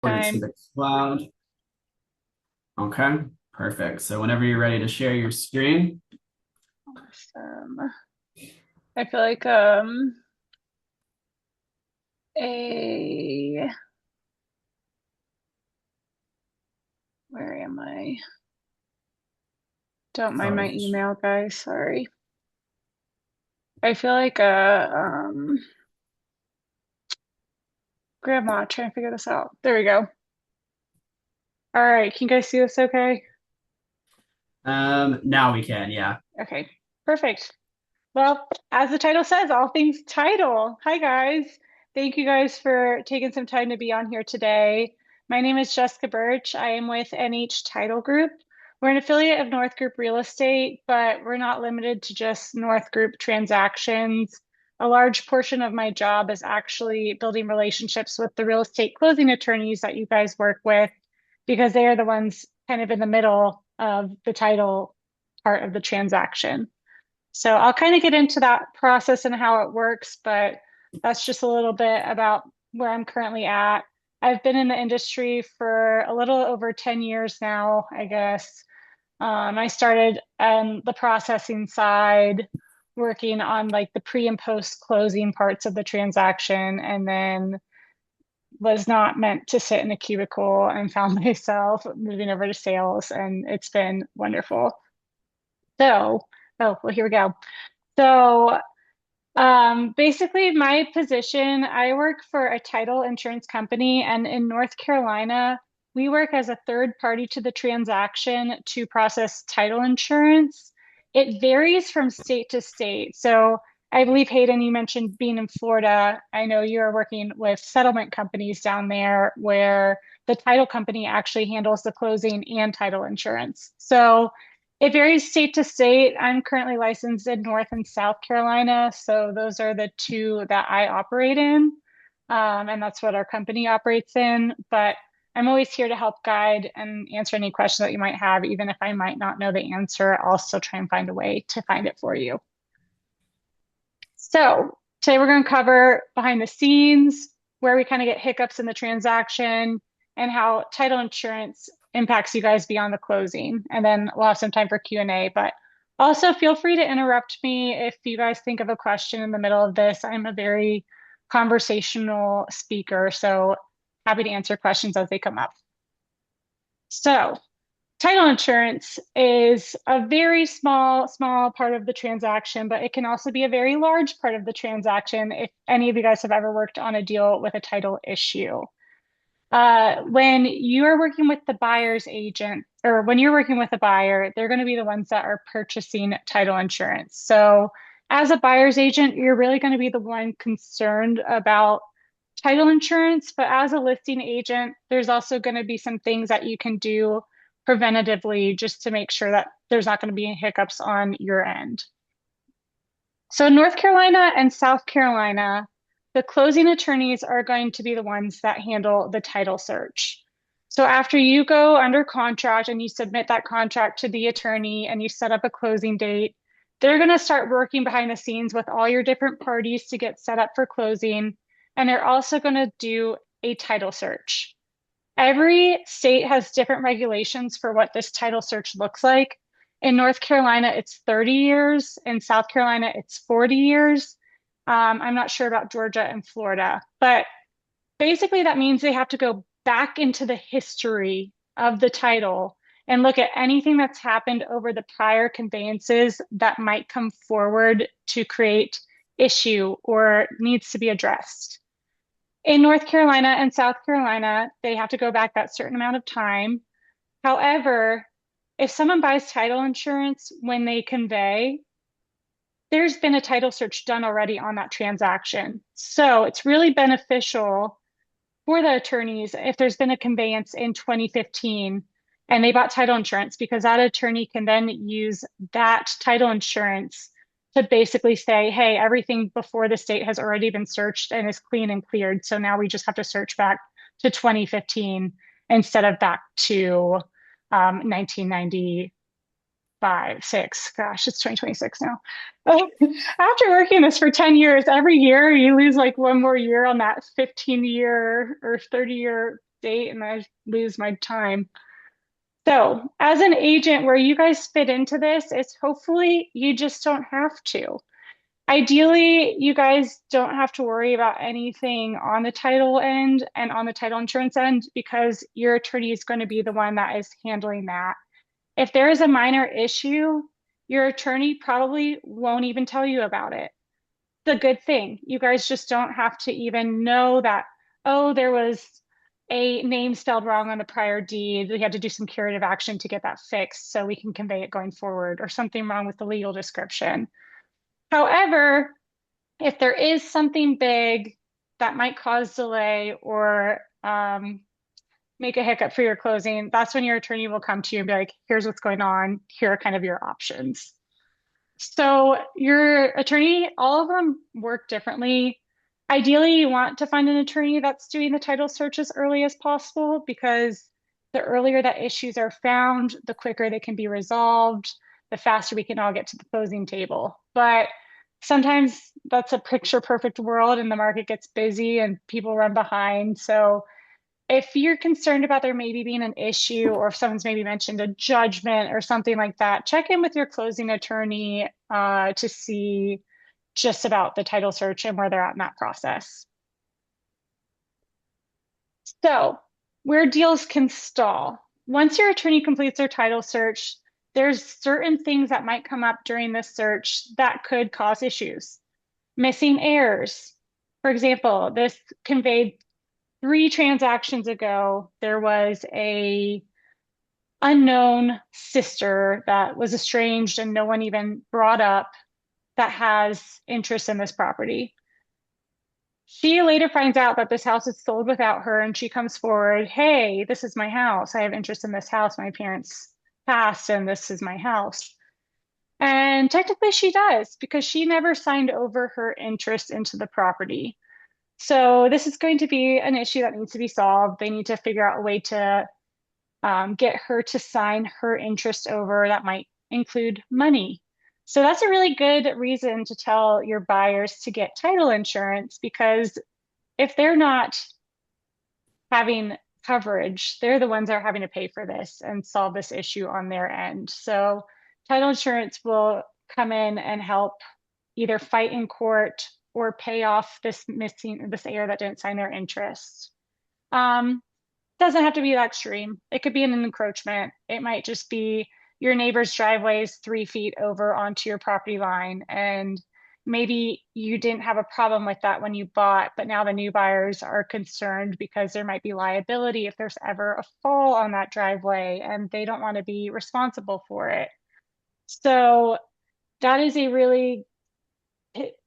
Forward to Time. the cloud. Okay, perfect. So whenever you're ready to share your screen, Awesome. I feel like a where am I? Don't mind my sorry. email, guys. Sorry. I feel like a grandma trying to figure this out. There we go. All right, can you guys see this okay? Now we can, yeah. Okay, perfect. Well, as the title says, all things title. Hi, guys. Thank you guys for taking some time to be on here today. My name is Jessica Berch. I am with NH Title Group. We're an affiliate of North Group Real Estate, but we're not limited to just North Group transactions. A large portion of my job is actually building relationships with the real estate closing attorneys that you guys work with, because they are the ones kind of in the middle of the title part of the transaction. So I'll kind of get into that process and how it works, but that's just a little bit about where I'm currently at. I've been in the industry for a little over 10 years now, I guess. I started on the processing side, working on like the pre and post closing parts of the transaction, and then was not meant to sit in a cubicle and found myself moving over to sales, and it's been wonderful. So, oh, well, here we go. So basically, my position, I work for a title insurance company, and in North Carolina, we work as a third party to the transaction to process title insurance. It varies from state to state. So I believe, Hayden, you mentioned being in Florida. I know you are working with settlement companies down there where the title company actually handles the closing and title insurance. So it varies state to state. I'm currently licensed in North and South Carolina, so those are the two that I operate in, and that's what our company operates in. But I'm always here to help guide and answer any question that you might have, even if I might not know the answer. I'll still try and find a way to find it for you. So today we're going to cover behind the scenes, where we kind of get hiccups in the transaction, and how title insurance impacts you guys beyond the closing. And then we'll have some time for Q&A, but also feel free to interrupt me if you guys think of a question in the middle of this. I'm a very conversational speaker, so happy to answer questions as they come up. So title insurance is a very small part of the transaction, but it can also be a very large part of the transaction if any of you guys have ever worked on a deal with a title issue. When you are working with the buyer's agent, or when you're working with a buyer, they're going to be the ones that are purchasing title insurance. So, as a buyer's agent, you're really going to be the one concerned about title insurance. But as a listing agent, there's also going to be some things that you can do preventatively just to make sure that there's not going to be any hiccups on your end. So, North Carolina and South Carolina, the closing attorneys are going to be the ones that handle the title search. So, after you go under contract and you submit that contract to the attorney and you set up a closing date, they're going to start working behind the scenes with all your different parties to get set up for closing. And they're also going to do a title search. Every state has different regulations for what this title search looks like. In North Carolina, it's 30 years. In South Carolina, it's 40 years. I'm not sure about Georgia and Florida, but basically that means they have to go back into the history of the title and look at anything that's happened over the prior conveyances that might come forward to create issue or needs to be addressed. In North Carolina and South Carolina, they have to go back that certain amount of time. However, if someone buys title insurance when they convey, there's been a title search done already on that transaction. So it's really beneficial for the attorneys if there's been a conveyance in 2015 and they bought title insurance, because that attorney can then use that title insurance to basically say, hey, everything before this date has already been searched and is clean and cleared. So now we just have to search back to 2015 instead of back to 1995, six. Gosh, it's 2026 now. After working this for 10 years, every year you lose like one more year on that 15-year or 30-year date and I lose my time. So, as an agent, where you guys fit into this is hopefully you just don't have to. Ideally, you guys don't have to worry about anything on the title end and on the title insurance end because your attorney is going to be the one that is handling that. If there is a minor issue, your attorney probably won't even tell you about it. The good thing. You guys just don't have to even know that, oh, there was a name spelled wrong on the prior deed. We had to do some curative action to get that fixed so we can convey it going forward, or something wrong with the legal description. However, if there is something big that might cause delay or make a hiccup for your closing, that's when your attorney will come to you and be like, here's what's going on. Here are kind of your options. So your attorney, all of them work differently. Ideally, you want to find an attorney that's doing the title search as early as possible because the earlier that issues are found, the quicker they can be resolved, the faster we can all get to the closing table. But sometimes that's a picture perfect world and the market gets busy and people run behind. So if you're concerned about there maybe being an issue or if someone's maybe mentioned a judgment or something like that, check in with your closing attorney to see just about the title search and where they're at in that process. So, where deals can stall. Once your attorney completes their title search, there's certain things that might come up during this search that could cause issues. Missing heirs. For example, this conveyed 3 transactions ago, there was a unknown sister that was estranged and no one even brought up that has interest in this property. She later finds out that this house is sold without her and she comes forward, hey, this is my house. I have interest in this house. My parents passed and this is my house. And technically she does because she never signed over her interest into the property. So this is going to be an issue that needs to be solved. They need to figure out a way to get her to sign her interest over. That might include money. So that's a really good reason to tell your buyers to get title insurance because if they're not having coverage, they're the ones that are having to pay for this and solve this issue on their end. So title insurance will come in and help either fight in court or pay off this heir that didn't sign their interest. Um, doesn't have to be that extreme. It could be an encroachment. It might just be your neighbor's driveway is 3 feet over onto your property line, and maybe you didn't have a problem with that when you bought, but now the new buyers are concerned because there might be liability if there's ever a fall on that driveway, and they don't want to be responsible for it. So that is a really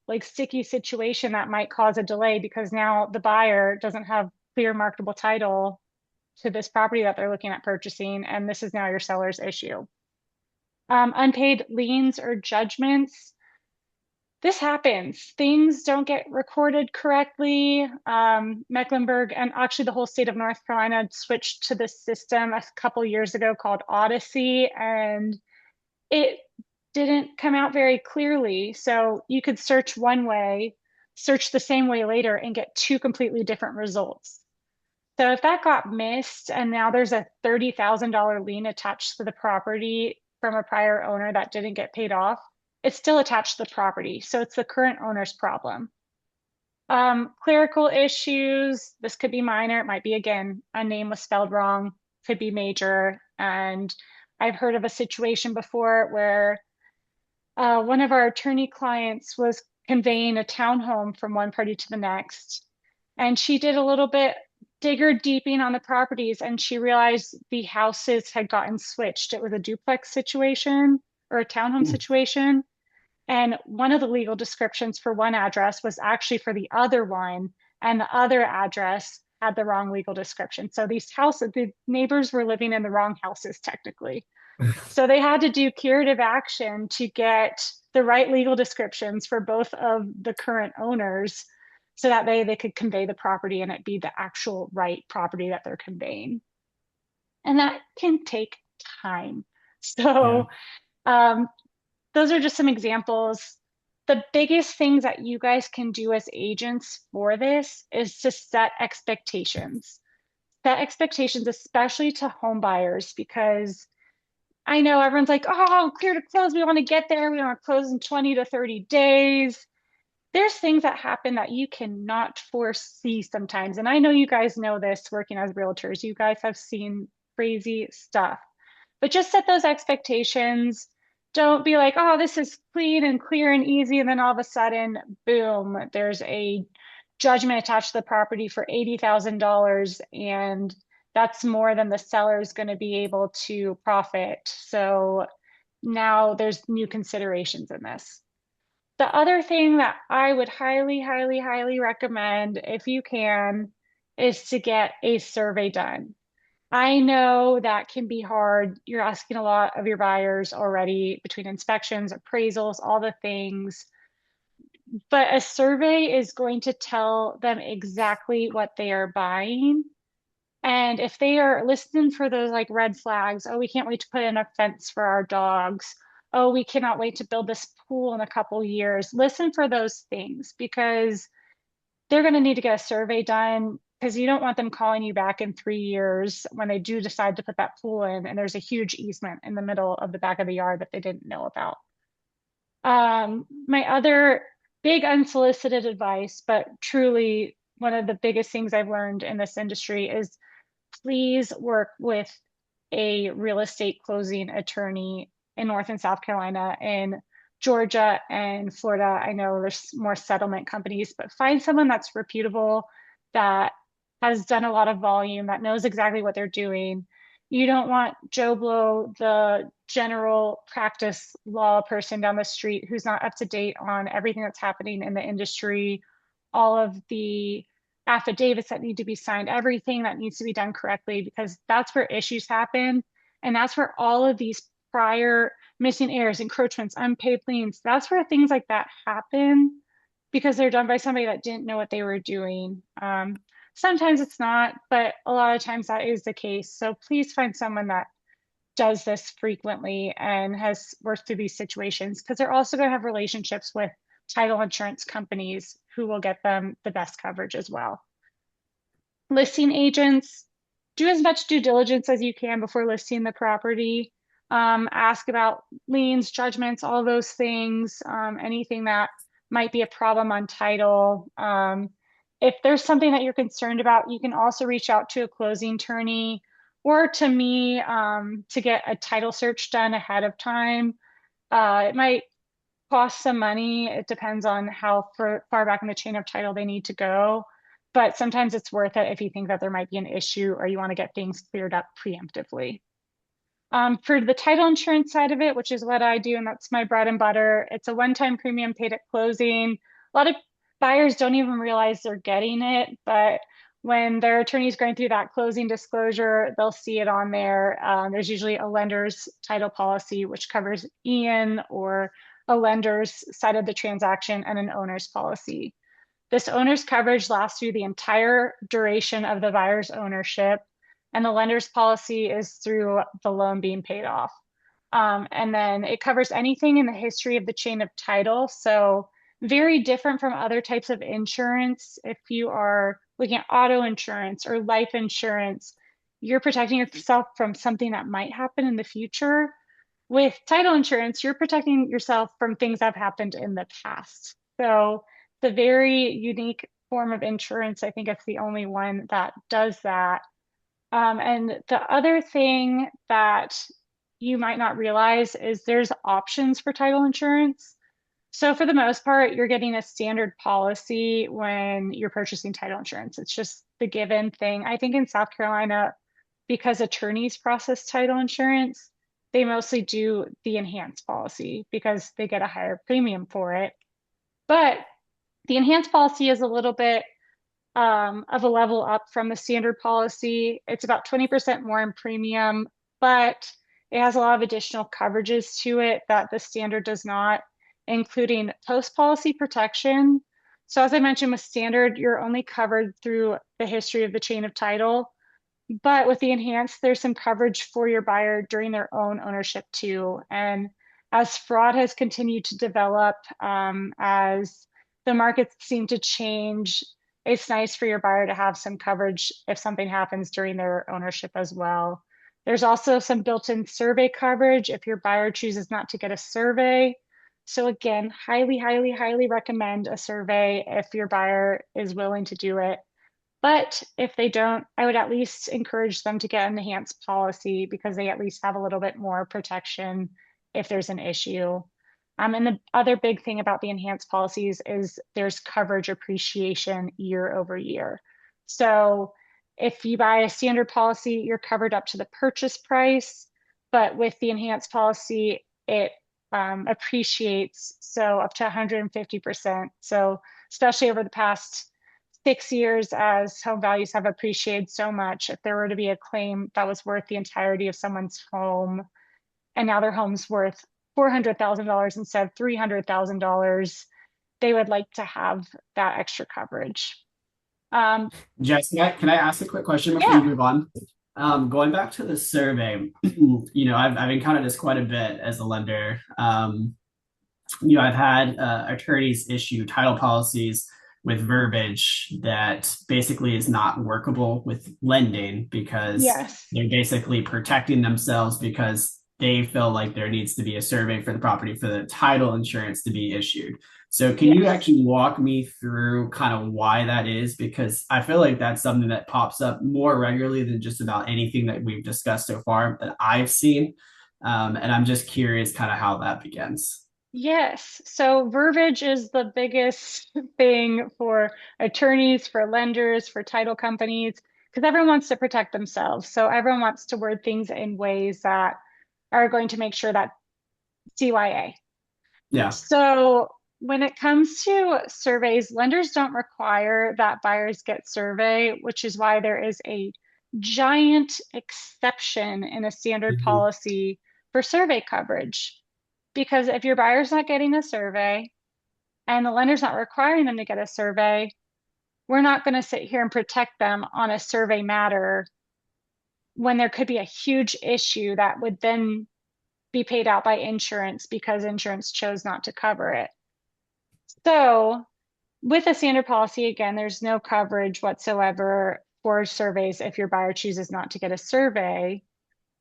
like sticky situation that might cause a delay because now the buyer doesn't have clear marketable title to this property that they're looking at purchasing, and this is now your seller's issue. Unpaid liens or judgments. This happens. Things don't get recorded correctly. Mecklenburg and actually the whole state of North Carolina switched to this system a couple years ago called Odyssey, and it didn't come out very clearly. So you could search one way, search the same way later, and get 2 completely different results. So if that got missed and now there's a $30,000 lien attached to the property from a prior owner that didn't get paid off, it's still attached to the property. So it's the current owner's problem. Clerical issues, this could be minor. It might be, again, a name was spelled wrong, could be major. And I've heard of a situation before where one of our attorney clients was conveying a townhome from one party to the next. And she did a little bit digger deeping on the properties and she realized the houses had gotten switched. It was a duplex situation or a townhome situation. And one of the legal descriptions for one address was actually for the other one. And the other address had the wrong legal description. So these houses, the neighbors were living in the wrong houses technically. So they had to do curative action to get the right legal descriptions for both of the current owners so that they could convey the property and it be the actual right property that they're conveying. And that can take time. Yeah. So those are just some examples. The biggest things that you guys can do as agents for this is to set expectations. set expectations, especially to home buyers, because I know everyone's like, oh, clear to close. We want to get there. We want to close in 20 to 30 days. There's things that happen that you cannot foresee sometimes. And I know you guys know this working as realtors. You guys have seen crazy stuff. But just set those expectations. Don't be like, oh, this is clean and clear and easy. And then all of a sudden, boom, there's a judgment attached to the property for $80,000. And that's more than the seller is going to be able to profit. So now there's new considerations in this. The other thing that I would highly, highly, highly recommend, if you can, is to get a survey done. I know that can be hard. You're asking a lot of your buyers already between inspections, appraisals, all the things. But a survey is going to tell them exactly what they are buying. And if they are listening for those like red flags, oh, we can't wait to put in a fence for our dogs. Oh, we cannot wait to build this pool in a couple years. Listen for those things because they're going to need to get a survey done because you don't want them calling you back in 3 years when they do decide to put that pool in and there's a huge easement in the middle of the back of the yard that they didn't know about. My other big unsolicited advice, but truly one of the biggest things I've learned in this industry is please work with a real estate closing attorney in North and South Carolina, in Georgia and Florida. I know there's more settlement companies, but find someone that's reputable, that has done a lot of volume, that knows exactly what they're doing. You don't want Joe Blow, the general practice law person down the street who's not up to date on everything that's happening in the industry, all of the affidavits that need to be signed, everything that needs to be done correctly, because that's where issues happen. And that's where all of these prior missing heirs, encroachments, unpaid liens, that's where things like that happen because they're done by somebody that didn't know what they were doing. Sometimes it's not, but a lot of times that is the case. So please find someone that does this frequently and has worked through these situations because they're also going to have relationships with title insurance companies who will get them the best coverage as well. Listing agents, do as much due diligence as you can before listing the property. Ask about liens, judgments, all those things, anything that might be a problem on title. If there's something that you're concerned about, you can also reach out to a closing attorney or to me to get a title search done ahead of time. It might cost some money. It depends on how far back in the chain of title they need to go. But sometimes it's worth it if you think that there might be an issue or you want to get things cleared up preemptively. For the title insurance side of it, which is what I do, and that's my bread and butter, it's a one-time premium paid at closing. A lot of buyers don't even realize they're getting it, but when their attorney's going through that closing disclosure, they'll see it on there. There's usually a lender's title policy, which covers Ian, or a lender's side of the transaction, and an owner's policy. This owner's coverage lasts through the entire duration of the buyer's ownership, and the lender's policy is through the loan being paid off. And then it covers anything in the history of the chain of title. So very different from other types of insurance. If you are looking at auto insurance or life insurance, you're protecting yourself from something that might happen in the future. With title insurance, you're protecting yourself from things that have happened in the past. So the very unique form of insurance. I think it's the only one that does that. And the other thing that you might not realize is there's options for title insurance. So for the most part, you're getting a standard policy when you're purchasing title insurance. It's just the given thing. I think in South Carolina, because attorneys process title insurance, they mostly do the enhanced policy because they get a higher premium for it. But the enhanced policy is a little bit of a level up from the standard policy. It's about 20% more in premium, but it has a lot of additional coverages to it that the standard does not, including post-policy protection. So as I mentioned with standard, you're only covered through the history of the chain of title. But with the enhanced, there's some coverage for your buyer during their own ownership too. And as fraud has continued to develop, as the markets seem to change, it's nice for your buyer to have some coverage if something happens during their ownership as well. There's also some built-in survey coverage if your buyer chooses not to get a survey. So again, highly, highly, highly recommend a survey if your buyer is willing to do it. But if they don't, I would at least encourage them to get an enhanced policy because they at least have a little bit more protection if there's an issue. And the other big thing about the enhanced policies is there's coverage appreciation year over year. So if you buy a standard policy, you're covered up to the purchase price, but with the enhanced policy, it appreciates so up to 150%. So especially over the past 6 years, as home values have appreciated so much, if there were to be a claim that was worth the entirety of someone's home, and now their home's worth $400,000 instead of $300,000, they would like to have that extra coverage. Um, Jess, can I ask a quick question before you yeah, move on? Going back to the survey, I've encountered this quite a bit as a lender. I've had attorneys issue title policies with verbiage that basically is not workable with lending because yes, they're basically protecting themselves because they feel like there needs to be a survey for the property for the title insurance to be issued. So, can you yes. actually walk me through kind of why that is? Because I feel like that's something that pops up more regularly than just about anything that we've discussed so far that I've seen. And I'm just curious kind of how that begins. Yes. So verbiage is the biggest thing for attorneys, for lenders, for title companies, because everyone wants to protect themselves. So everyone wants to word things in ways that are going to make sure that CYA. Yeah. So when it comes to surveys, lenders don't require that buyers get survey, which is why there is a giant exception in a standard Mhm. policy for survey coverage. Because if your buyer's not getting a survey and the lender's not requiring them to get a survey, we're not going to sit here and protect them on a survey matter when there could be a huge issue that would then be paid out by insurance because insurance chose not to cover it. So, with a standard policy, again, there's no coverage whatsoever for surveys if your buyer chooses not to get a survey.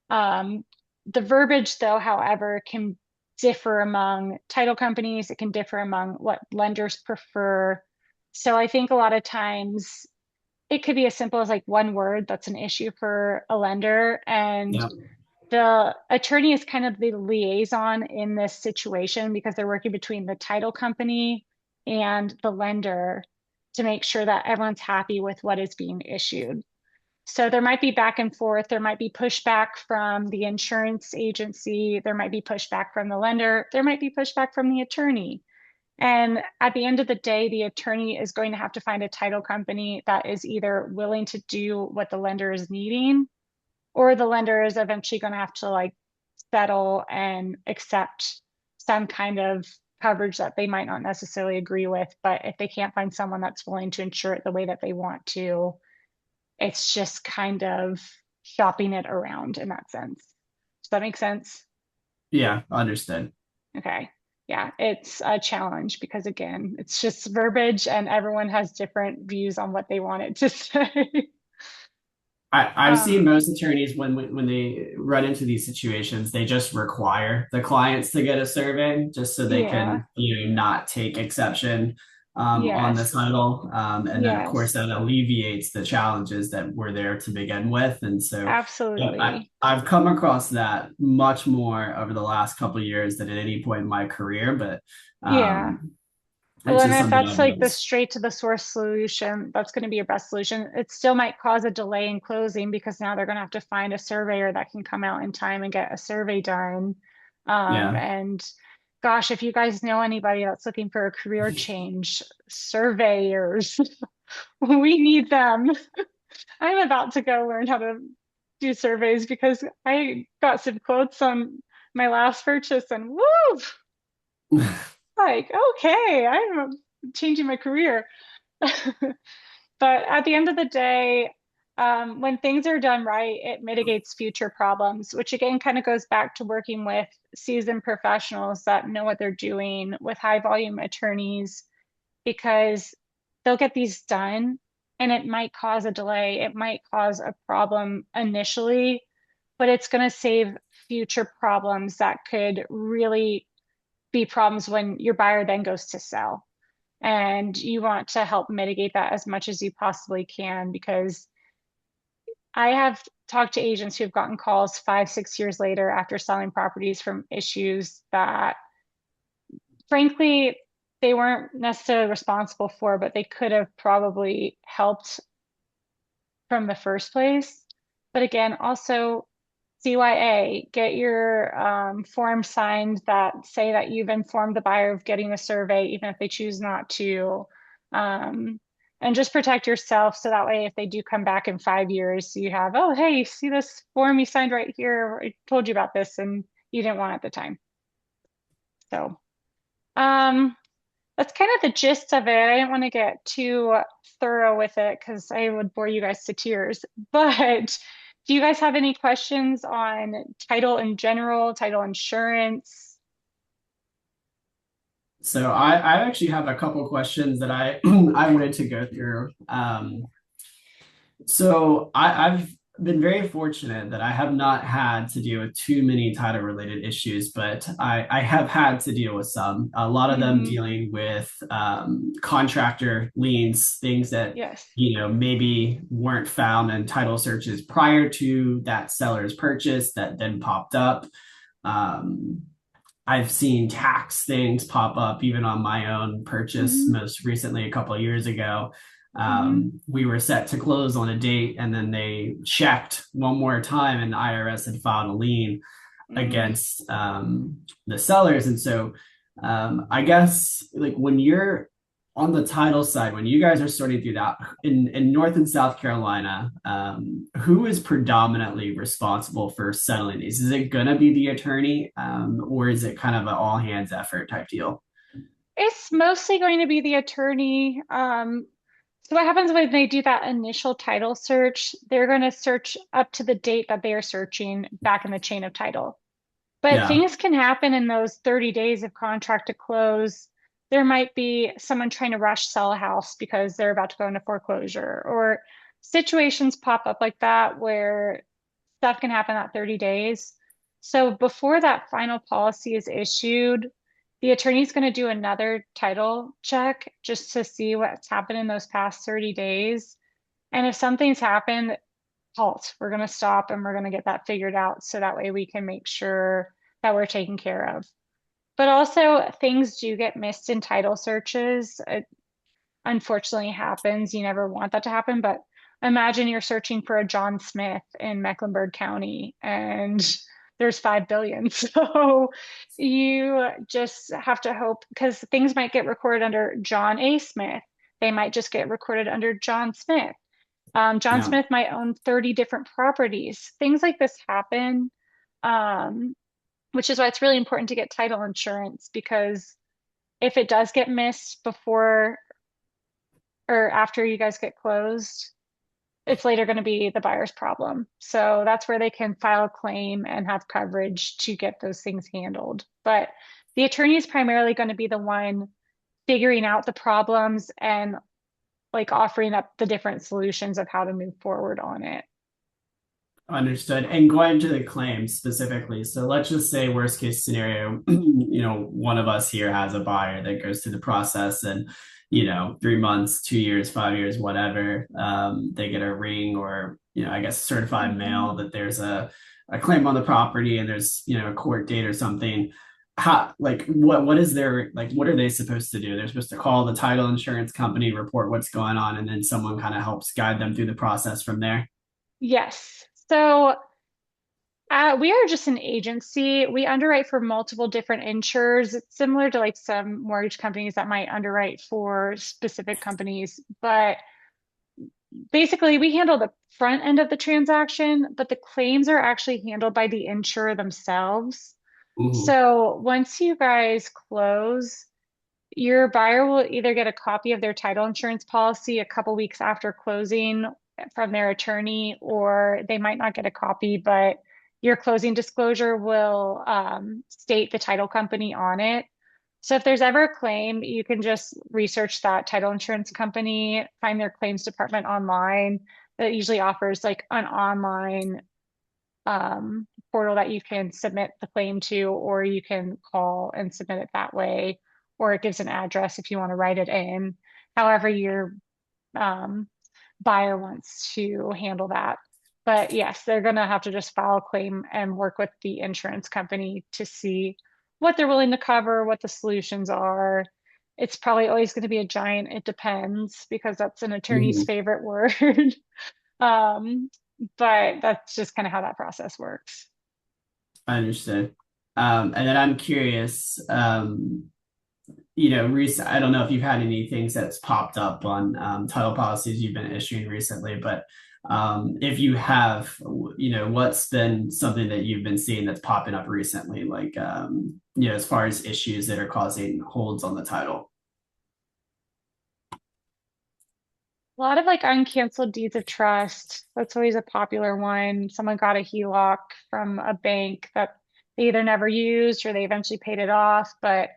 Um, the verbiage, though, however, can differ among title companies. It can differ among what lenders prefer. So I think a lot of times it could be as simple as like one word that's an issue for a lender. And Yeah. the attorney is kind of the liaison in this situation because they're working between the title company and the lender to make sure that everyone's happy with what is being issued. So there might be back and forth. There might be pushback from the insurance agency. There might be pushback from the lender. There might be pushback from the attorney. And at the end of the day, the attorney is going to have to find a title company that is either willing to do what the lender is needing, or the lender is eventually going to have to like settle and accept some kind of coverage that they might not necessarily agree with. But if they can't find someone that's willing to insure it the way that they want to, it's just kind of shopping it around in that sense. Does that make sense? Yeah, understood. Okay. Yeah, it's a challenge because again, it's just verbiage and everyone has different views on what they want it to say. I've seen Um, most attorneys when they run into these situations, they just require the clients to get a survey just so they yeah, can, not take exception on the yes, title. And then, of course, yes, that alleviates the challenges that were there to begin with. And so, yeah, absolutely. I've come across that much more over the last couple of years than at any point in my career, but Yeah. um, Well, it's and just if something that's I've like the noticed. straight to the source solution, that's going to be your best solution. It still might cause a delay in closing because now they're going to have to find a surveyor that can come out in time and get a survey done. Yeah. And gosh, if you guys know anybody that's looking for a career change, surveyors, we need them. I'm about to go learn how to do surveys because I got some quotes on my last purchase and woo, like, okay, I'm changing my career. But at the end of the day, when things are done right, it mitigates future problems, which again kind of goes back to working with seasoned professionals that know what they're doing with high volume attorneys, because they'll get these done and it might cause a delay. It might cause a problem initially, but it's going to save future problems that could really be problems when your buyer then goes to sell. And you want to help mitigate that as much as you possibly can because I have talked to agents who have gotten calls 5, 6 years later after selling properties from issues that, frankly, they weren't necessarily responsible for, but they could have probably helped from the first place. But again, also CYA, get your form signed that say that you've informed the buyer of getting a survey, even if they choose not to. Um, and just protect yourself so that way if they do come back in 5 years, you have, oh, hey, you see this form you signed right here? I told you about this and you didn't want it at the time. So um, that's kind of the gist of it. I didn't want to get too thorough with it because I would bore you guys to tears. But do you guys have any questions on title in general, title insurance? So I actually have a couple questions that I I wanted to go through. I've been very fortunate that I have not had to deal with too many title related issues, but I have had to deal with some. A lot of them Hmm. dealing with contractor liens, things that Yes. maybe weren't found in title searches prior to that seller's purchase that then popped up. Um, I've seen tax things pop up even on my own purchase Hmm. most recently a couple of years ago. Hmm. We were set to close on a date and then they checked one more time and IRS had filed a lien Hmm. against the sellers. And so I guess like when you're on the title side, when you guys are sorting through that in North and South Carolina, who is predominantly responsible for settling these? Is it going to be the attorney, or is it kind of an all hands effort type deal? It's mostly going to be the attorney. So what happens when they do that initial title search? They're going to search up to the date that they are searching back in the chain of title. But Yeah, things can happen in those 30 days of contract to close. There might be someone trying to rush sell a house because they're about to go into foreclosure, or situations pop up like that where stuff can happen that 30 days. So before that final policy is issued, the attorney's going to do another title check just to see what's happened in those past 30 days. And if something's happened, halt. We're going to stop and we're going to get that figured out so that way we can make sure that we're taken care of. But also, things do get missed in title searches. It unfortunately happens. You never want that to happen, but imagine you're searching for a John Smith in Mecklenburg County and there's 5 billion. So you just have to hope because things might get recorded under John A. Smith. They might just get recorded under John Smith. John yeah. Smith might own 30 different properties. Things like this happen, um, which is why it's really important to get title insurance because if it does get missed before or after you guys get closed, it's later going to be the buyer's problem. So that's where they can file a claim and have coverage to get those things handled. But the attorney is primarily going to be the one figuring out the problems and like offering up the different solutions of how to move forward on it. Understood. And going to the claims specifically. So let's just say worst case scenario, one of us here has a buyer that goes through the process and, 3 months, 2 years, 5 years, whatever, they get a ring or, I guess certified Mhm. mail that there's a claim on the property and there's, a court date or something. How, like, what is their, like, what are they supposed to do? They're supposed to call the title insurance company, report what's going on, and then someone kind of helps guide them through the process from there. Yes. So we are just an agency. We underwrite for multiple different insurers. It's similar to like some mortgage companies that might underwrite for specific companies, but basically we handle the front end of the transaction, but the claims are actually handled by the insurer themselves. Ooh, So once you guys close, your buyer will either get a copy of their title insurance policy a couple weeks after closing from their attorney, or they might not get a copy, but your closing disclosure will state the title company on it. So if there's ever a claim, you can just research that title insurance company, find their claims department online. That usually offers like an online portal that you can submit the claim to, or you can call and submit it that way, or it gives an address if you want to write it in. However, your um, buyer wants to handle that. But yes, they're going to have to just file a claim and work with the insurance company to see what they're willing to cover, what the solutions are. It's probably always going to be a giant it depends because that's an attorney's Mhm. favorite word. Um, but that's just kind of how that process works. I understood. And then I'm curious, I don't know if you've had any things that's popped up on title policies you've been issuing recently, but if you have, what's been something that you've been seeing that's popping up recently, like, as far as issues that are causing holds on the title? A lot of like uncanceled deeds of trust. That's always a popular one. Someone got a HELOC from a bank that they either never used or they eventually paid it off, but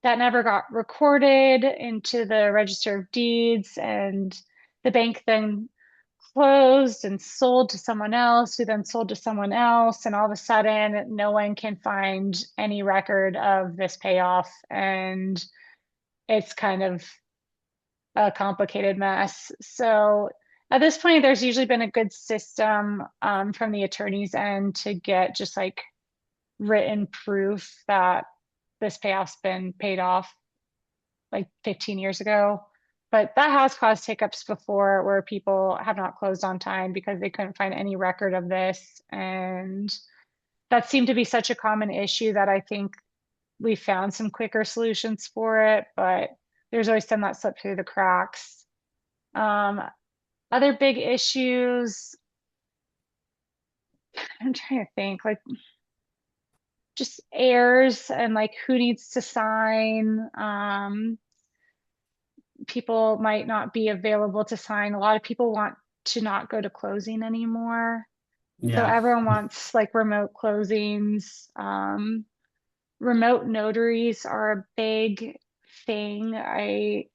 that never got recorded into the Register of Deeds. And the bank then closed and sold to someone else, who then sold to someone else. And all of a sudden, no one can find any record of this payoff. And it's kind of a complicated mess. So at this point, there's usually been a good system from the attorney's end to get just like written proof that this payoff's been paid off like 15 years ago. But that has caused hiccups before where people have not closed on time because they couldn't find any record of this. And that seemed to be such a common issue that I think we found some quicker solutions for it, but there's always some that slip through the cracks. Um, Other big issues, I'm trying to think, like just heirs and like who needs to sign. People might not be available to sign. A lot of people want to not go to closing anymore. So Yeah. everyone wants like remote closings. Remote notaries are a big thing. I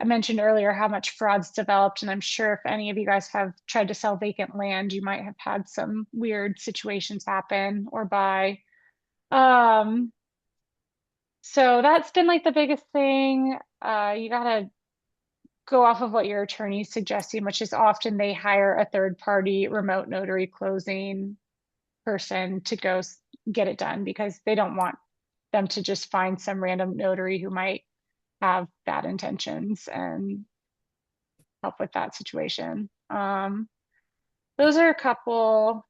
mentioned earlier how much fraud's developed, and I'm sure if any of you guys have tried to sell vacant land, you might have had some weird situations happen or buy. Um, so that's been like the biggest thing. You gotta go off of what your attorney's suggesting, which is often they hire a third party remote notary closing person to go get it done because they don't want them to just find some random notary who might have bad intentions and help with that situation. Those are a couple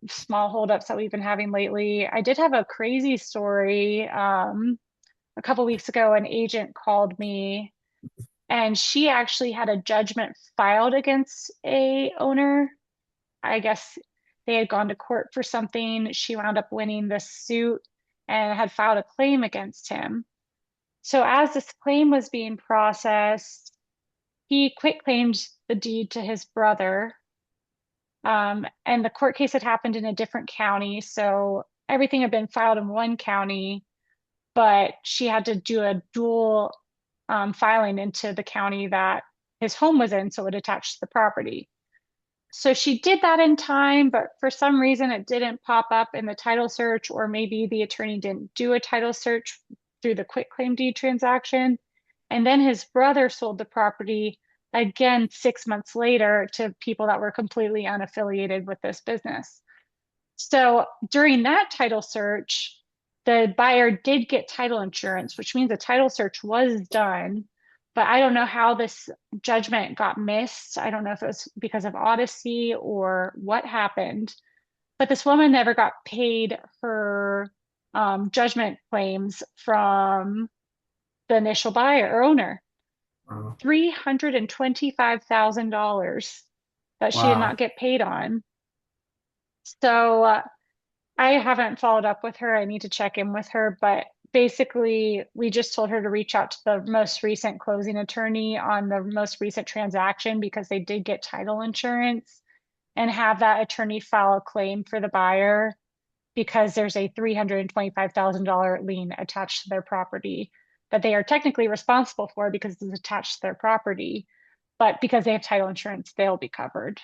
small holdups that we've been having lately. I did have a crazy story. A couple weeks ago, an agent called me and she actually had a judgment filed against a owner. I guess they had gone to court for something. She wound up winning this suit and had filed a claim against him. So as this claim was being processed, he quit claimed the deed to his brother. And the court case had happened in a different county. So everything had been filed in one county, but she had to do a dual filing into the county that his home was in, so it attached to the property. So she did that in time, but for some reason it didn't pop up in the title search, or maybe the attorney didn't do a title search through the quitclaim deed transaction. And then his brother sold the property again 6 months later to people that were completely unaffiliated with this business. So during that title search, the buyer did get title insurance, which means the title search was done. But I don't know how this judgment got missed. I don't know if it was because of Odyssey or what happened. But this woman never got paid her judgment claims from the initial buyer or owner. Wow. $325,000 that she did Wow. not get paid on. So I haven't followed up with her. I need to check in with her, but basically, we just told her to reach out to the most recent closing attorney on the most recent transaction because they did get title insurance and have that attorney file a claim for the buyer because there's a $325,000 lien attached to their property that they are technically responsible for because it's attached to their property. But because they have title insurance, they'll be covered.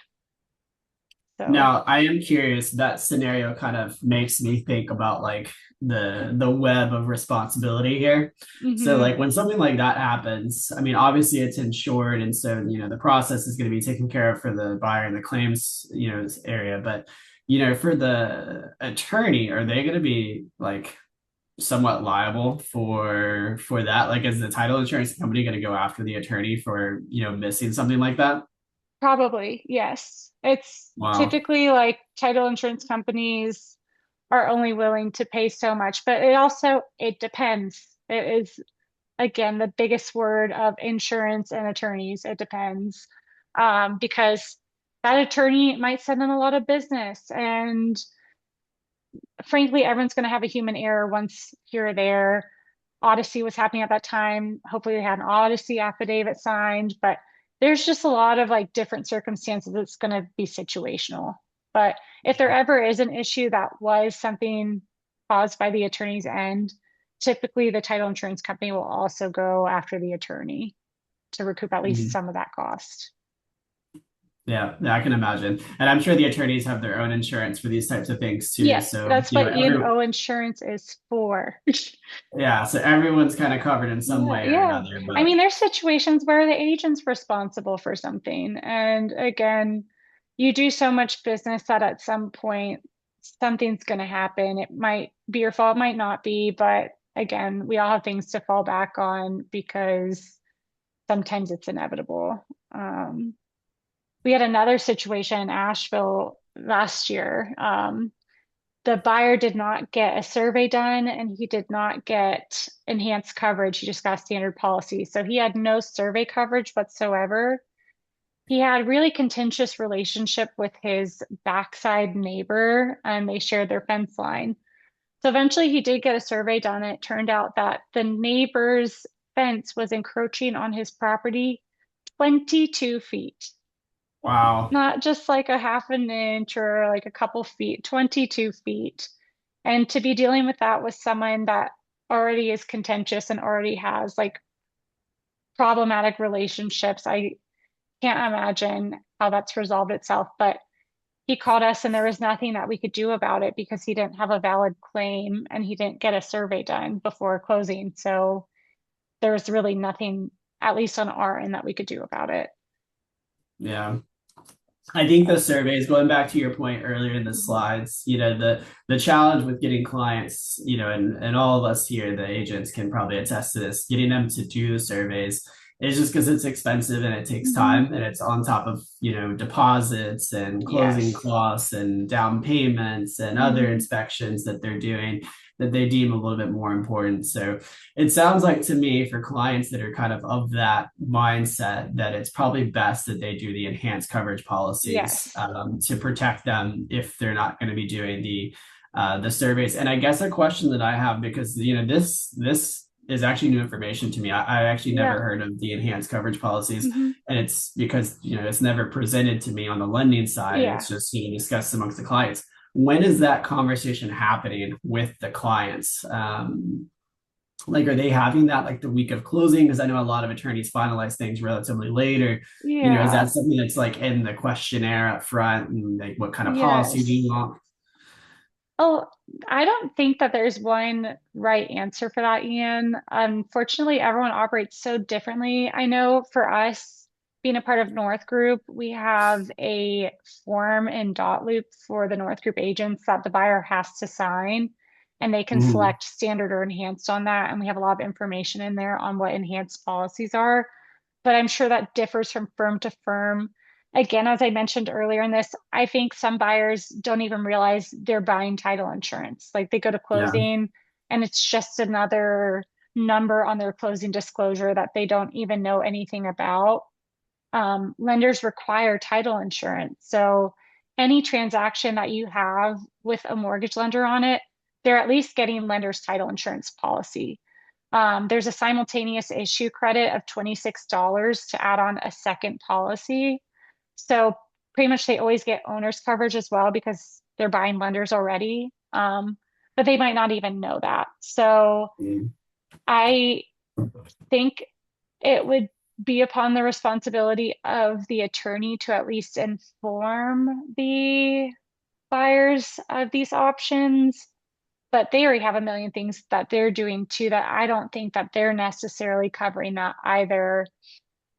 So, Now, I am curious, that scenario kind of makes me think about like the web of responsibility here. So mhm. like when something like that happens, I mean, obviously it's insured and so, the process is going to be taken care of for the buyer in the claims, area, but for the attorney, are they going to be like somewhat liable for that? Like is the title insurance company going to go after the attorney for, missing something like that? Probably, yes. It's Wow. typically like title insurance companies are only willing to pay so much, but it depends. It is, again, the biggest word of insurance and attorneys. It depends. Because that attorney might send in a lot of business, and frankly, everyone's going to have a human error once here or there. Odyssey was happening at that time. Hopefully, they had an Odyssey affidavit signed, but there's just a lot of like different circumstances. It's going to be situational. But if there ever is an issue that was something caused by the attorney's end, typically the title insurance company will also go after the attorney to recoup at least Mhm. some of that cost. Yeah, I can imagine. And I'm sure the attorneys have their own insurance for these types of things too. Yes, So, that's what E&O insurance is for. yeah, so everyone's kind of covered in some Yeah, way or yeah. another. I But mean, there's situations where the agent's responsible for something. And again, you do so much business that at some point something's going to happen. It might be your fault, might not be, but again, we all have things to fall back on because sometimes it's inevitable. We had another situation in Asheville last year. The buyer did not get a survey done and he did not get enhanced coverage. He just got standard policy. So he had no survey coverage whatsoever. He had really contentious relationship with his backside neighbor and they shared their fence line. So eventually he did get a survey done. And it turned out that the neighbor's fence was encroaching on his property 22 feet, wow, not just like a half an inch or like a couple feet, 22 feet. And to be dealing with that with someone that already is contentious and already has like problematic relationships, I can't imagine how that's resolved itself. But he called us and there was nothing that we could do about it because he didn't have a valid claim and he didn't get a survey done before closing. So there was really nothing, at least on our end, that we could do about it. yeah. I think the So, surveys, going back to your point earlier in the mhm. slides, the challenge with getting clients, and all of us here, the agents can probably attest to this, getting them to do the surveys is just because it's expensive and it takes Mhm. time and it's on top of, deposits and closing Yes. costs and down payments and other Hmm. inspections that they're doing that they deem a little bit more important. So it sounds like to me for clients that are kind of that mindset that it's probably best that they do the enhanced coverage policies Yes. to protect them if they're not going to be doing the surveys. And I guess a question that I have because this is actually new information to me. I actually never Yeah. heard of the enhanced coverage policies, Hmm. and it's because it's never presented to me on the lending side. Yeah. It's just discussed amongst the clients. When is that conversation happening with the clients? Like, are they having that like the week of closing? Because I know a lot of attorneys finalize things relatively later. Is Yeah. that something that's like in the questionnaire up front and like what kind of policy do you Yes. want? Oh, I don't think that there's one right answer for that, Ian. Unfortunately, everyone operates so differently. I know for us, being a part of North Group, we have a form in Dot Loop for the North Group agents that the buyer has to sign, and they can Mhm. select standard or enhanced on that. And we have a lot of information in there on what enhanced policies are, but I'm sure that differs from firm to firm. Again, as I mentioned earlier in this, I think some buyers don't even realize they're buying title insurance. Like they go to Yeah. closing and it's just another number on their closing disclosure that they don't even know anything about. Lenders require title insurance. So any transaction that you have with a mortgage lender on it, they're at least getting lender's title insurance policy. There's a simultaneous issue credit of $26 to add on a second policy. So pretty much they always get owner's coverage as well because they're buying lenders already. but they might not even know that. So Mm. I think it would be upon the responsibility of the attorney to at least inform the buyers of these options. But they already have a million things that they're doing too that I don't think that they're necessarily covering that either.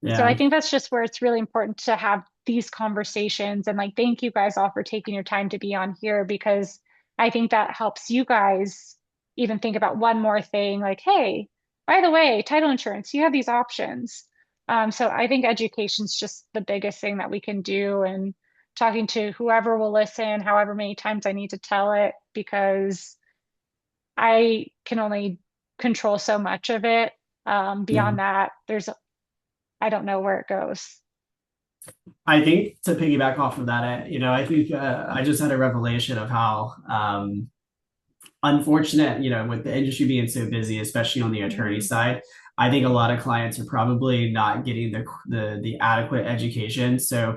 So I Yeah. think that's just where it's really important to have these conversations. And like, thank you guys all for taking your time to be on here because I think that helps you guys even think about one more thing like, hey, by the way, title insurance, you have these options. So I think education's just the biggest thing that we can do and talking to whoever will listen, however many times I need to tell it, because I can only control so much of it. Yeah. Beyond that, I don't know where it goes. I think to piggyback off of that, I think I just had a revelation of how unfortunate, with the industry being so busy, especially on the attorney Mhm. side. I think a lot of clients are probably not getting the adequate education. So,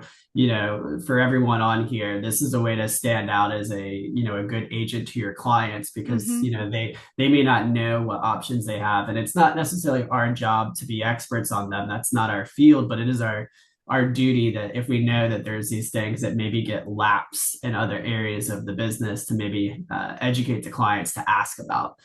for everyone on here, this is a way to stand out as a good agent to your clients because, Mhm. they may not know what options they have. And it's not necessarily our job to be experts on them. That's not our field, but it is our duty that if we know that there's these things that maybe get lapse in other areas of the business to maybe educate the clients to ask about.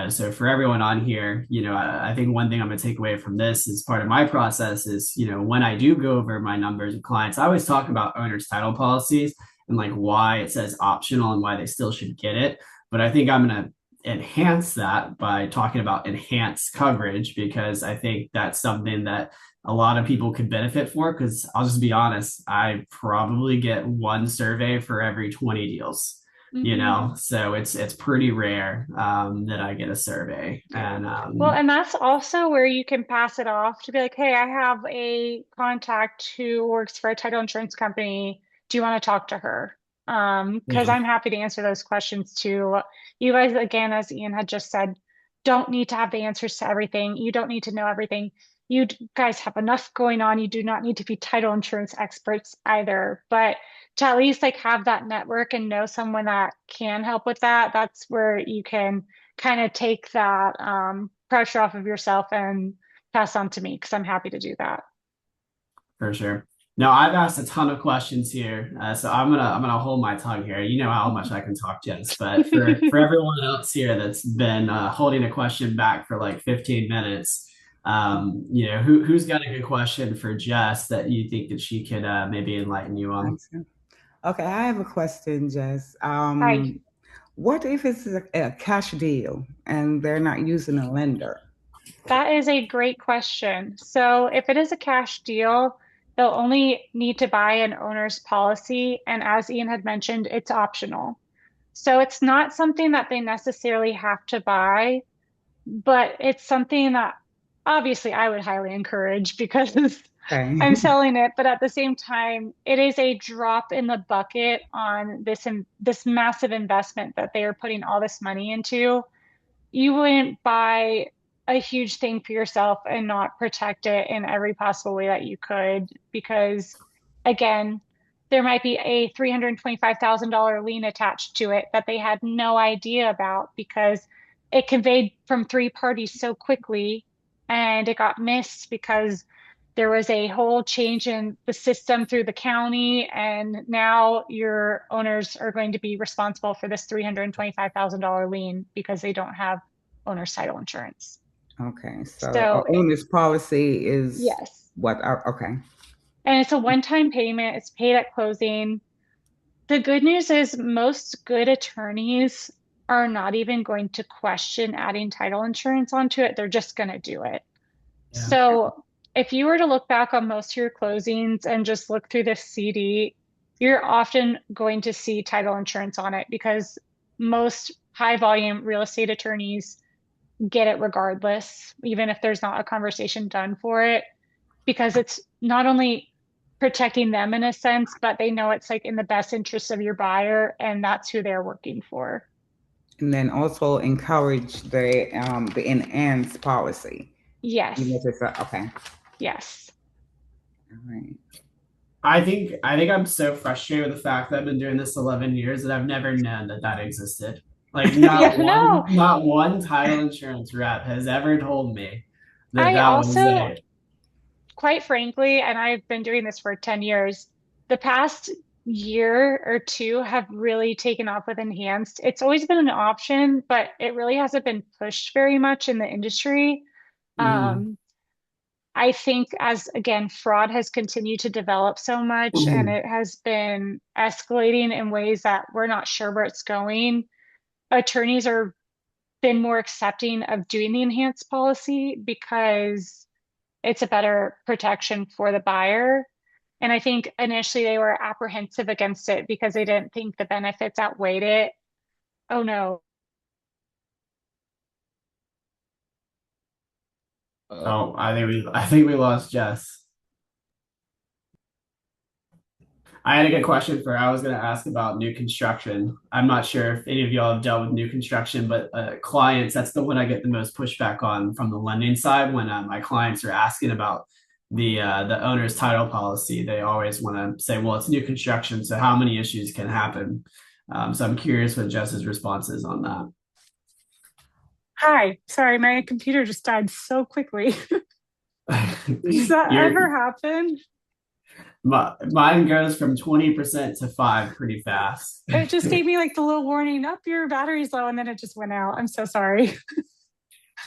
So for everyone on here, I think one thing I'm going to take away from this is part of my process is, when I do go over my numbers with clients, I always talk about owner's title policies and like why it says optional and why they still should get it. But I think I'm going to enhance that by talking about enhanced coverage because I think that's something that a lot of people could benefit for because I'll just be honest, I probably get one survey for every 20 deals. Mhm. So it's pretty rare that I get a survey, Yeah. and Well, and that's also where you can pass it off to be like, hey, I have a contact who works for a title insurance company. Do you want to talk to her? Because yeah, I'm happy to answer those questions too. You guys, again, as Ian had just said, don't need to have the answers to everything. You don't need to know everything. Guys have enough going on. You do not need to be title insurance experts either. But to at least like have that network and know someone that can help with that, that's where you can kind of take that pressure off of yourself and pass on to me because I'm happy to do that. for sure. Now I've asked a ton of questions here, so I'm gonna hold my tongue here. You know how much I can talk, Jess, but for everyone else here that's been holding a question back for like 15 minutes, who's got a good question for Jess that you think that she could maybe enlighten you on? Gotcha. Okay, I have a question, Jess. Hi. What if it's a cash deal and they're not using a lender? That is a great question. So, if it is a cash deal, they'll only need to buy an owner's policy. And as Ian had mentioned, it's optional. So, it's not something that they necessarily have to buy, but it's something that obviously I would highly encourage because Okay. I'm selling it. But at the same time, it is a drop in the bucket on this massive investment that they are putting all this money into. You wouldn't buy a huge thing for yourself and not protect it in every possible way that you could because again, there might be a $325,000 lien attached to it that they had no idea about because it conveyed from three parties so quickly and it got missed because there was a whole change in the system through the county, and now your owners are going to be responsible for this $325,000 lien because they don't have owner's title insurance. Okay. So a So, owner's policy is yes. what? Okay. And it's a one-time payment. It's paid at closing. The good news is most good attorneys are not even going to question adding title insurance onto it. They're just going to do it. Yeah. So if you were to look back on most of your closings and just look through the CD, you're often going to see title insurance on it because most high volume real estate attorneys get it regardless, even if there's not a conversation done for it, because it's not only protecting them in a sense, but they know it's like in the best interest of your buyer, and that's who they're working for. And then also encourage the enhanced policy. Even if Yes, it's okay. yes. All right. I think I'm so frustrated with the fact that I've been doing this 11 years that I've never known that existed. Like Yeah, no. not one title insurance rep has ever told me that I that was also, a. quite frankly, and I've been doing this for 10 years, the past year or two have really taken off with enhanced. It's always been an option, but it really hasn't been pushed very much in the industry. Mhm. Um, I think as again, fraud has continued to develop so much and it has been escalating in ways that we're not sure where it's going. Attorneys are been more accepting of doing the enhanced policy because it's a better protection for the buyer. And I think initially they were apprehensive against it because they didn't think the benefits outweighed it. Oh no. Uh, Oh, I think we lost Jess. I had a good question for her. I was going to ask about new construction. I'm not sure if any of y'all have dealt with new construction, but clients, that's the one I get the most pushback on from the lending side when my clients are asking about the owner's title policy. They always want to say, well, it's new construction, so how many issues can happen? So I'm curious what Jess's response is on that. Hi, sorry, my computer just died so quickly. Does that You're ever happen? mine goes from 20% to 5 pretty fast. It just gave me like the little warning, up your battery's low, and then it just went out. I'm so sorry.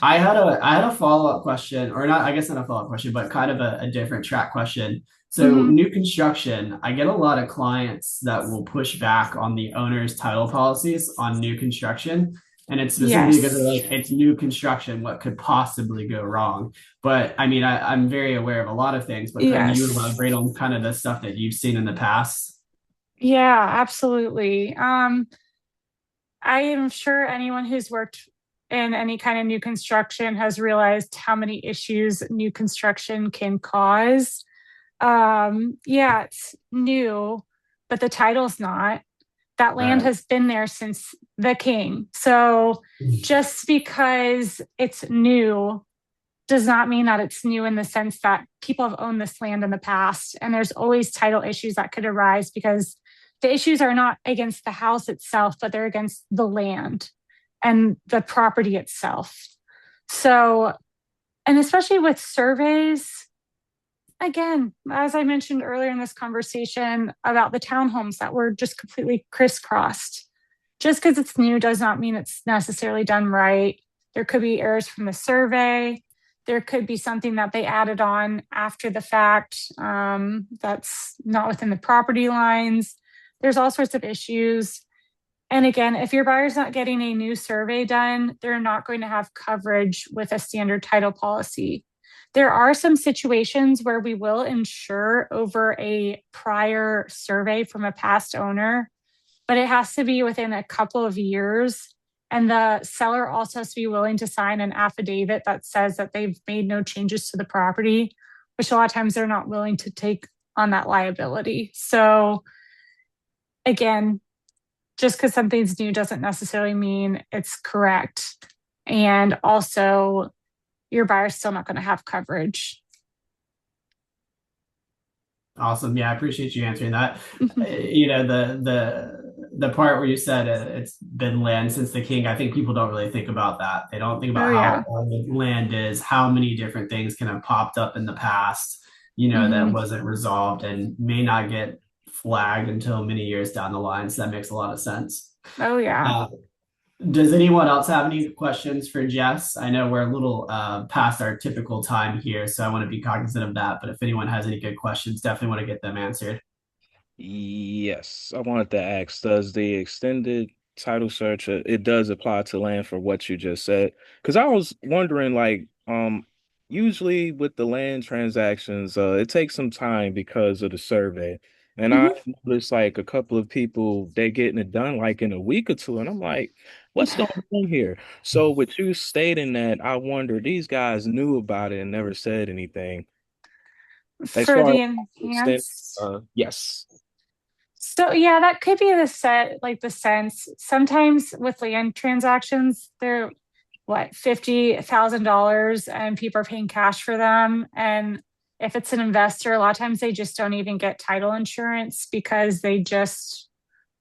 I had a follow-up question, or not, I guess not a follow-up question, but kind of a different track question. So Hmm. new construction, I get a lot of clients that will push back on the owner's title policies on new construction. And it's specifically because they're Yes. like, it's new construction, what could possibly go wrong? But I mean, I'm very aware of a lot of things, but could you Yes. elaborate on kind of the stuff that you've seen in the past? Yeah, absolutely. I am sure anyone who's worked in any kind of new construction has realized how many issues new construction can cause. Yeah, it's new, but the title's not. That land Right. has been there since the king. So just because it's new does not mean that it's new in the sense that people have owned this land in the past. And there's always title issues that could arise because the issues are not against the house itself, but they're against the land and the property itself. So, and especially with surveys, again, as I mentioned earlier in this conversation about the townhomes that were just completely crisscrossed, just because it's new does not mean it's necessarily done right. There could be errors from the survey. There could be something that they added on after the fact that's not within the property lines. There's all sorts of issues. And again, if your buyer's not getting a new survey done, they're not going to have coverage with a standard title policy. There are some situations where we will insure over a prior survey from a past owner, but it has to be within a couple of years. And the seller also has to be willing to sign an affidavit that says that they've made no changes to the property, which a lot of times they're not willing to take on that liability. So again, just because something's new doesn't necessarily mean it's correct. And also, your buyer's still not going to have coverage. Awesome. Yeah, I appreciate you answering that. Mhm. You know, the part where you said it's been land since the king, I think people don't really think about that. They don't think Oh, about how yeah. old land is, how many different things can have popped up in the past, you know, that Hmm. wasn't resolved and may not get flagged until many years down the line. So that makes a lot of sense. Oh, yeah. Uh, does anyone else have any questions for Jess? I know we're a little past our typical time here, so I want to be cognizant of that. But if anyone has any good questions, definitely want to get them answered. yes, I wanted to ask, does the extended title search it does apply to land for what you just said? Because I was wondering, like, usually with the land transactions, it takes some time because of the survey. And I Hmm. noticed like a couple of people they getting it done like in a week or two, and I'm like, what's going on here? So with you stating that, I wonder these guys knew about it and never said anything. As For far as the extent, enhanced. yes. So, yeah, that could be the set, like the sense. Sometimes with land transactions, they're what, $50,000 and people are paying cash for them. And if it's an investor, a lot of times they just don't even get title insurance because they just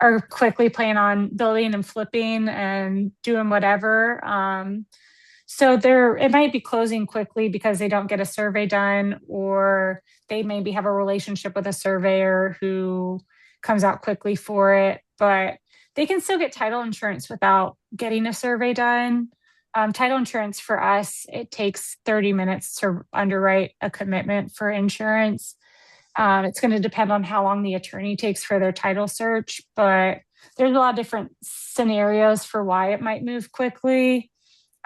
are quickly planning on building and flipping and doing whatever. So it might be closing quickly because they don't get a survey done, or they maybe have a relationship with a surveyor who comes out quickly for it, but they can still get title insurance without getting a survey done. Title insurance for us, it takes 30 minutes to underwrite a commitment for insurance. It's going to depend on how long the attorney takes for their title search, but there's a lot of different scenarios for why it might move quickly.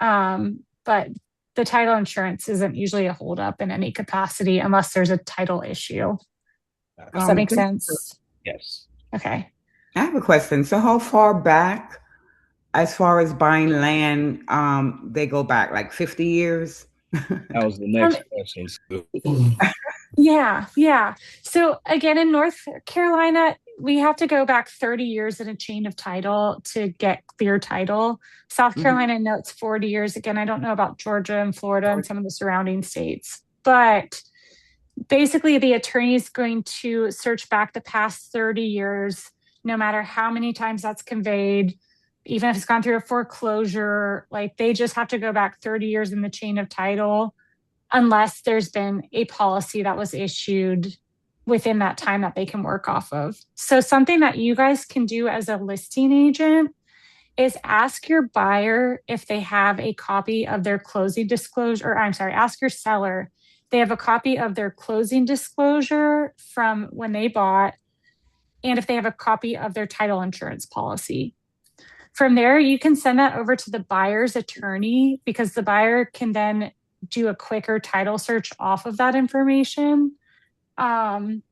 But the title insurance isn't usually a holdup in any capacity unless there's a title issue. Does that make sense? Yes. Okay. I have a question. So how far back, as far as buying land, they go back like 50 years? That was the next question. Yeah. So again, in North Carolina, we have to go back 30 years in a chain of title to get clear title. South Carolina notes 40 years. Again, I don't know about Georgia and Florida and some of the surrounding states, but basically the attorney is going to search back the past 30 years, no matter how many times that's conveyed, even if it's gone through a foreclosure. Like, they just have to go back 30 years in the chain of title, unless there's been a policy that was issued within that time that they can work off of. So something that you guys can do as a listing agent is ask your buyer if they have a copy of their closing disclosure, or I'm sorry, ask your seller if they have a copy of their closing disclosure from when they bought, and if they have a copy of their title insurance policy. From there, you can send that over to the buyer's attorney, because the buyer can then do a quicker title search off of that information. And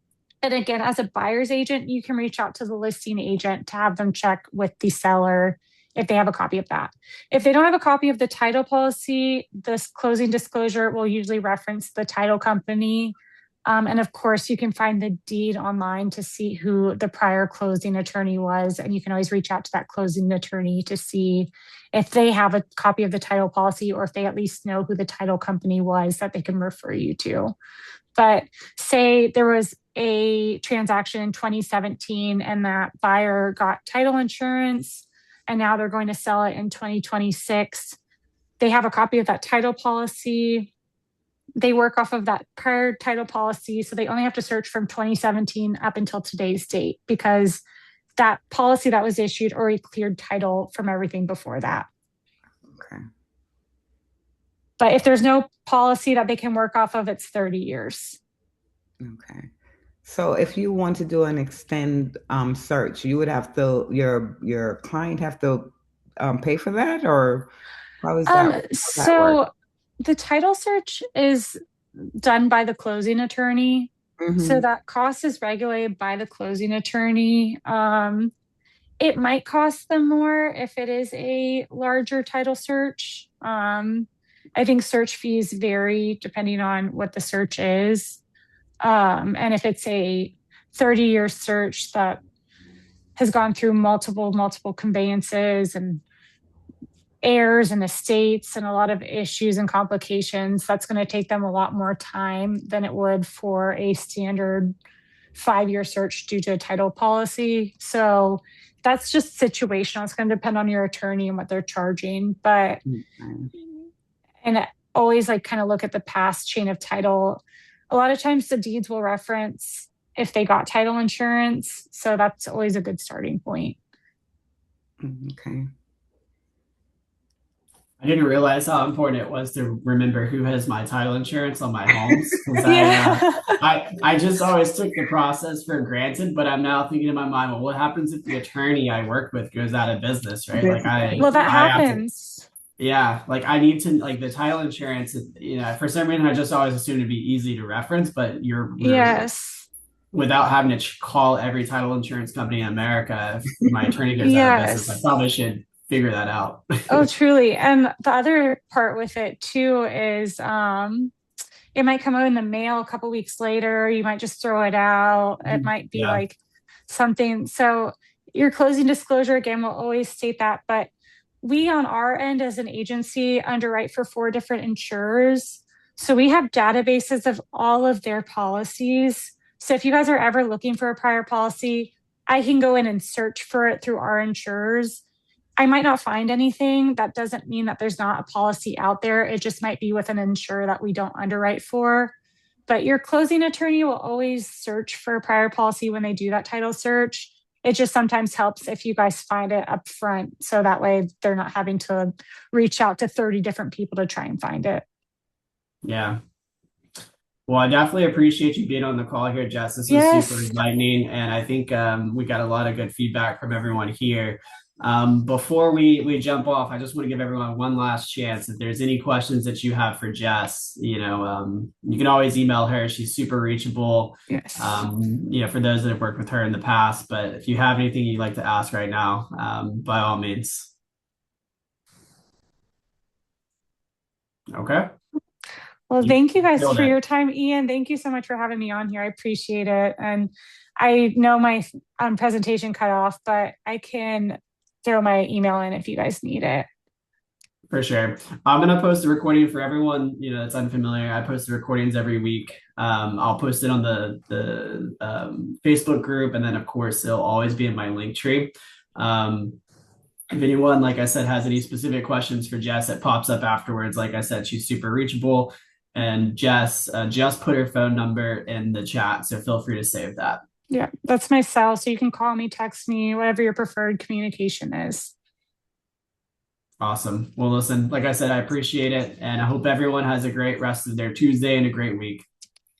again, as a buyer's agent, you can reach out to the listing agent to have them check with the seller if they have a copy of that. If they don't have a copy of the title policy, this closing disclosure will usually reference the title company. And of course, you can find the deed online to see who the prior closing attorney was. And you can always reach out to that closing attorney to see if they have a copy of the title policy, or if they at least know who the title company was that they can refer you to. But say there was a transaction in 2017 and that buyer got title insurance and now they're going to sell it in 2026. They have a copy of that title policy. They work off of that prior title policy. So they only have to search from 2017 up until today's date, because that policy that was issued already cleared title from everything before that. Okay. But if there's no policy that they can work off of, it's 30 years. Okay. So if you want to do an extend search, you would have to, your client have to pay for that, or how is that? So the title search is done by the closing attorney. So that cost is regulated by the closing attorney. It might cost them more if it is a larger title search. I think search fees vary depending on what the search is. And if it's a 30-year search that has gone through multiple conveyances and heirs and estates and a lot of issues and complications, that's going to take them a lot more time than it would for a standard 5-year search due to a title policy. So that's just situational. It's going to depend on your attorney and what they're charging. But and always kind of look at the past chain of title. A lot of times the deeds will reference if they got title insurance. So that's always a good starting point. Okay. I didn't realize how important it was to remember who has my title insurance on my homes. I just always took the process for granted, but I'm now thinking in my mind, well, what happens if the attorney I work with goes out of business, right? That happens. I need to, the title insurance, for some reason I just always assumed it'd be easy to reference, but yes, without having to call every title insurance company in America, if my attorney goes out of business, I probably should figure that out. Oh, truly. And the other part with it too is it might come out in the mail a couple weeks later. You might just throw it out. It might be something. So your closing disclosure, again, will always state that. But we on our end as an agency underwrite for 4 different insurers. So we have databases of all of their policies. So if you guys are ever looking for a prior policy, I can go in and search for it through our insurers. I might not find anything. That doesn't mean that there's not a policy out there. It just might be with an insurer that we don't underwrite for. But your closing attorney will always search for a prior policy when they do that title search. It just sometimes helps if you guys find it up front. So that way they're not having to reach out to 30 different people to try and find it. Yeah. Well, I definitely appreciate you being on the call here, Jess. This was super Yes. enlightening, and I think we got a lot of good feedback from everyone here. Before we jump off, I just want to give everyone one last chance. If there's any questions that you have for Jess, you can always email her. She's super reachable. Yes. For those that have worked with her in the past, but if you have anything you'd like to ask right now, by all means. Okay. Well, thank you guys killed for it. your time, Ian. Thank you so much for having me on here. I appreciate it. And I know my presentation cut off, but I can throw my email in if you guys need it. For sure. I'm gonna post a recording for everyone, that's unfamiliar. I post the recordings every week. I'll post it on the Facebook group, and then of course it'll always be in my link tree. If anyone, like I said, has any specific questions for Jess, it pops up afterwards. Like I said, she's super reachable. And Jess just put her phone number in the chat, so feel free to save that. Yeah, that's my cell. So you can call me, text me, whatever your preferred communication is. Awesome. Well, listen, like I said, I appreciate it. And I hope everyone has a great rest of their Tuesday and a great week.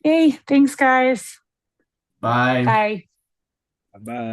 Yay. Thanks, guys. Bye. Bye. Bye.